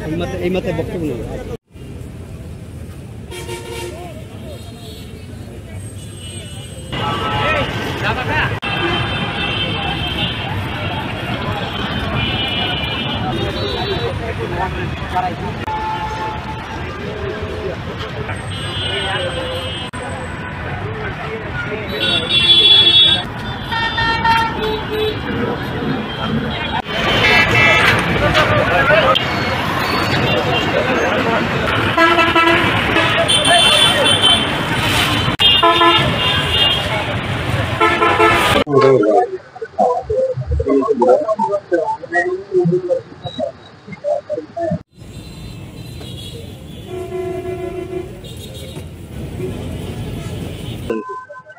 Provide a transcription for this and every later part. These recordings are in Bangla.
এই মাথায় বক্তব্য নেই।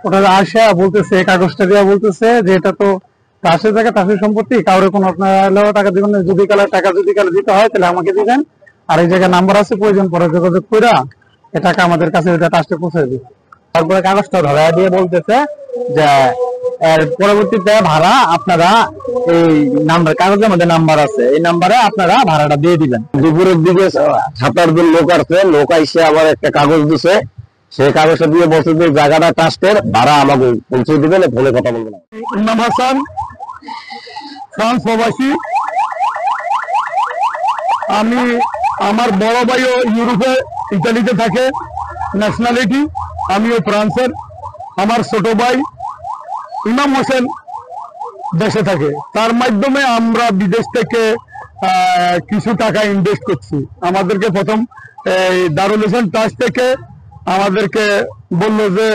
ওনারা আসা বলতেছে, কাগজটা দেওয়া বলতেছে যে এটা তো চাষের জায়গা, চাষের সম্পত্তি, কাউরে কোনো আপনার টাকা দিবেন না। যদি টাকা দিতে হয় তাহলে আমাকে দিবেন, আর এই জায়গায় নাম্বার আছে, প্রয়োজন পরে যোগাযোগ করে এ টাকা আমাদের কাছে ট্রাস্টে পৌঁছে দিবে। তারপরে কাগজটা ধরা দিয়ে বলতেছে যে এর পরবর্তীতে ভাড়া আপনারা এই নাম্বার, কাগজের মধ্যে নাম্বার আছে, এই নাম্বারে আপনারা ভাড়াটা দিয়ে দিবেন। দুপুরের দিকে 7-8 লোক আসছে, লোক আইসে আবার একটা কাগজ দিছে, সেই কাগজটা দিয়ে বলছে যে জায়গাটা ট্রাস্টের, ভাড়া আমাকে পৌঁছে দিবেন, ফোনে কথা বলবেন। ইমাম হাসান, ফ্রান্স প্রবাসী। আমি, আমার বড় ভাইও ইউরোপে, ইতালিতে থাকে, ন্যাশনালিটি, আমিও ফ্রান্সের। আমার ছোট ভাই ইমাম হোসেন দেশে থাকে, তার মাধ্যমে আমরা বিদেশ থেকে কিছু টাকা ইনভেস্ট করছি। আমাদেরকে প্রথম দারুল হোসেন ট্রাস্ট থেকে আমাদেরকে বললো যে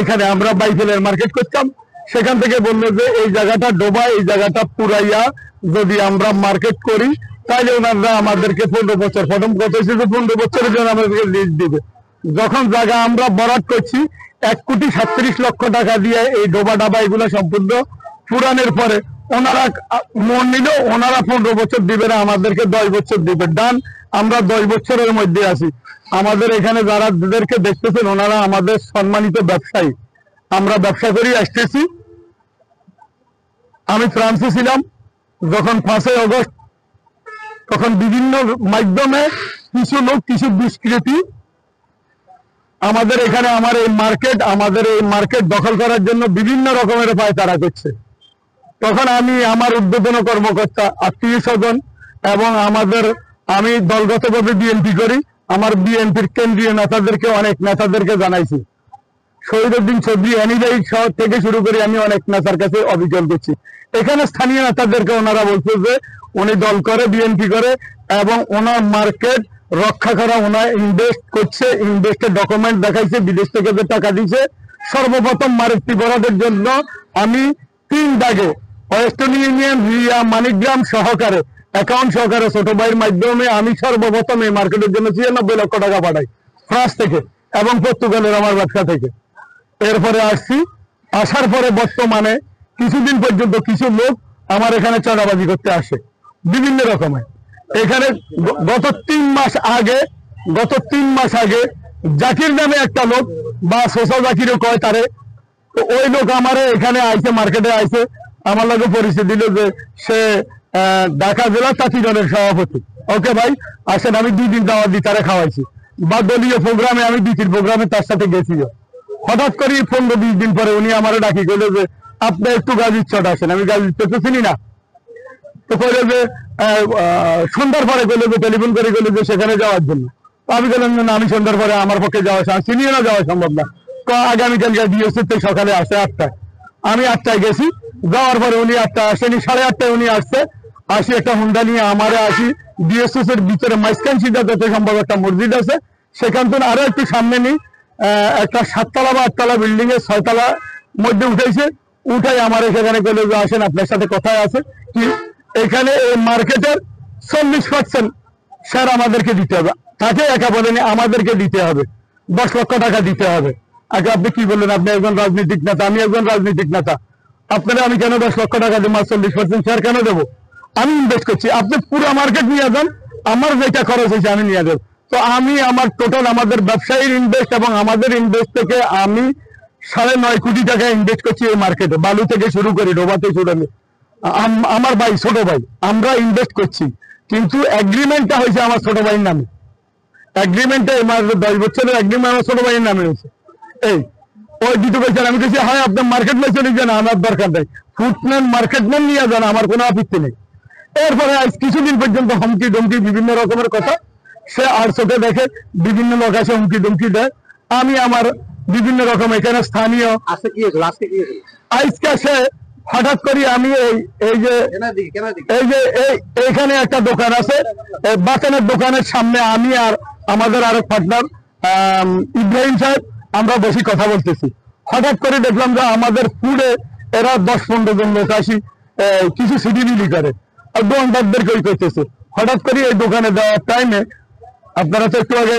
এখানে আমরা বাইফেলের মার্কেট করতাম, সেখান থেকে বললো যে এই জায়গাটা ডোবা, এই জায়গাটা পুরাইয়া যদি আমরা মার্কেট করি তাহলে ওনারা আমাদেরকে 15 বছর, প্রথম কথা হচ্ছে যে 15 বছরের জন্য আমাদেরকে লিজ দিবে। যখন জায়গা আমরা বরাদ করছি 1,37,00,000 টাকা দিয়ে এই ডোবা ডাবা এগুলো সম্পূর্ণ পুরানের পরে ওনারা মন নিল, ওনারা 15 বছর দিবে না, আমাদেরকে 10 বছর দিবে। ডান, আমরা 10 বছরের মধ্যে আছি। আমাদের এখানে যাদেরকে দেখতেছেন ওনারা আমাদের সম্মানিত ব্যবসায়ী, আমরা ব্যবসা করি আসতেছি। আমি ফ্রান্সে ছিলাম যখন 5 আগস্ট, তখন বিভিন্ন মাধ্যমে কিছু লোক, কিছু দুষ্কৃতী আমাদের এখানে আমাদের এই মার্কেট দখল করার জন্য বিভিন্ন রকমের পায়তারা করছে। তখন আমি আমার ঊর্ধ্বতন কর্মকর্তা, আত্মীয় স্বজন এবং আমি দলগতভাবে বিএনপি করি, আমার বিএনপির কেন্দ্রীয় নেতাদেরকে, অনেক নেতাদেরকে জানাইছি। শহীদুদ্দিন চৌধুরী, এনিভাই শহর থেকে শুরু করে আমি অনেক নেতার কাছে অভিযোগ করছি। এখানে স্থানীয় নেতাদেরকে ওনারা বলছে যে উনি দল করে, বিএনপি করে এবং ওনার মার্কেট রক্ষা করা, ওনার ইনভেস্ট করছে, ইনভেস্টের ডকুমেন্ট দেখাইছে, বিদেশ থেকে যে টাকা দিছে। সর্বপ্রথম মারুতি বরাদের জন্য আমি 3 দাগে ওয়েস্টার্ন ইউনিয়ন, রিয়া, মানিকগ্রাম সহকারে, অ্যাকাউন্ট সহকারে ছোট ভাইয়ের মাধ্যমে আমি সর্বপ্রথম এই মার্কেটের জন্য 93 লক্ষ টাকা পাঠাই ফ্রান্স থেকে এবং পর্তুগালের আমার ব্যবসা থেকে। এরপরে আসার পরে বর্তমানে কিছুদিন পর্যন্ত কিছু লোক আমার এখানে চাঁদাবাজি করতে আসে বিভিন্ন রকমের। এখানে গত 3 মাস আগে জাকির নামে একটা লোক, বা সোশ্যাল জাকিরও কয় তারে, তো ওই লোক আমার এখানে আইছে, মার্কেটে আইছে, আমার লোক পরিচয় দিল যে সে ঢাকা জেলা চাষি দলের সভাপতি। ওকে ভাই আসেন, আমি 2 দিন দাওয়াত দিয়ে তারা খাওয়াইছি, বা দলীয় প্রোগ্রামে আমি 2-3 প্রোগ্রামে তার সাথে গেছি। হঠাৎ করে 15-20 দিন পরে উনি আমার ডাকি গেল যে আপনি একটু গাজীর চট আসেন। আমি গাজীর চট চিনি না, তো কইল যে সন্ধ্যার পরে গেলে যে টেলিফোন করে গেলে যে সেখানে যাওয়ার জন্য। আমি বললাম না, আমি সন্ধ্যার পরে আমার পক্ষে যাওয়া, চিনিও না, যাওয়া সম্ভব না। তো আগামীকালকে ডিএসসি থেকে সকালে আসে 8টায়, আমি 8টায় গেছি। যাওয়ার পরে উনি 8টায় আসেনি, 8:30টায় উনি আসি একটা হুন্ডা নিয়ে আমারে ডিএসএস এর ভিতরে মাইস্কান সিধা যত সম্ভব একটা মসজিদ আছে, সেখান থেকে আরো একটু সামনে নিয়ে একটা 7তলা বা 8তলা বিল্ডিং এর 6তলা মধ্যে উঠাই আমার এখানে গেলে যে আসেন আপনার সাথে কথা আছে কি, এখানে এই মার্কেটের 40% স্যার আমাদেরকে দিতে হবে। তাকে একা বলেনি, আমাদেরকে দিতে হবে, 10 লক্ষ টাকা দিতে হবে। আগে আপনি কি বললেন, আপনি একজন রাজনৈতিক নেতা, আমি একজন রাজনৈতিক নেতা, আপনারা আমি কেন 10 লক্ষ টাকা দেবো? 40% শেয়ার কেন দেবো? আমি ইনভেস্ট করছি, আপনি পুরো মার্কেট নিয়ে যান, আমার যেটা খরচ হয়েছে আমি নিয়ে দেবো। তো আমি আমার টোটাল আমাদের ব্যবসায়ীর ইনভেস্ট এবং আমাদের ইনভেস্ট থেকে আমি 9.5 কোটি টাকা ইনভেস্ট করছি এই মার্কেটে, বালু থেকে শুরু করি, ডোবাতে শুরু, আমার ভাই, ছোট ভাই, আমরা ইনভেস্ট করছি। কিন্তু এগ্রিমেন্টটা হয়েছে আমার ছোট ভাইয়ের নামে। এগ্রিমেন্টে 10 বছরের এগ্রিমেন্ট আমার ছোট ভাইয়ের নামে হয়েছে। এই ওই দিতে পেয়েছেন, আমি কেছি হয় আপনার মার্কেট প্লেসে নিয়ে যান, আমার দরকার নেই, ফুটম্যান মার্কেটম্যান নিয়ে যান, আমার কোনো আপত্তি নেই। এরপরে আজ কিছুদিন পর্যন্ত হুমকি ধমকি বিভিন্ন রকমের কথা সে আর চোখে দেখে, বিভিন্ন লোক আসে হুমকি ধমকি দেয়। আমি আমার বিভিন্ন রকম এখানে স্থানীয় আজকে সে হঠাৎ করে আমি এই যে এইখানে একটা দোকান আছে, বাগানের দোকানের সামনে আমি আর আমাদের আরেক পার্টনার ইব্রাহিম সাহেব আমরা বসে কথা বলতেছি। হঠাৎ করে দেখলাম যে আমাদের ফুডে এরা 10-15 জন লোক আসি কিছু সিডি বিলি করে আর দোকানদারদের কই করতেছে। হঠাৎ করে এই দোকানে দেওয়ার টাইমে আপনারা তো একটু আগে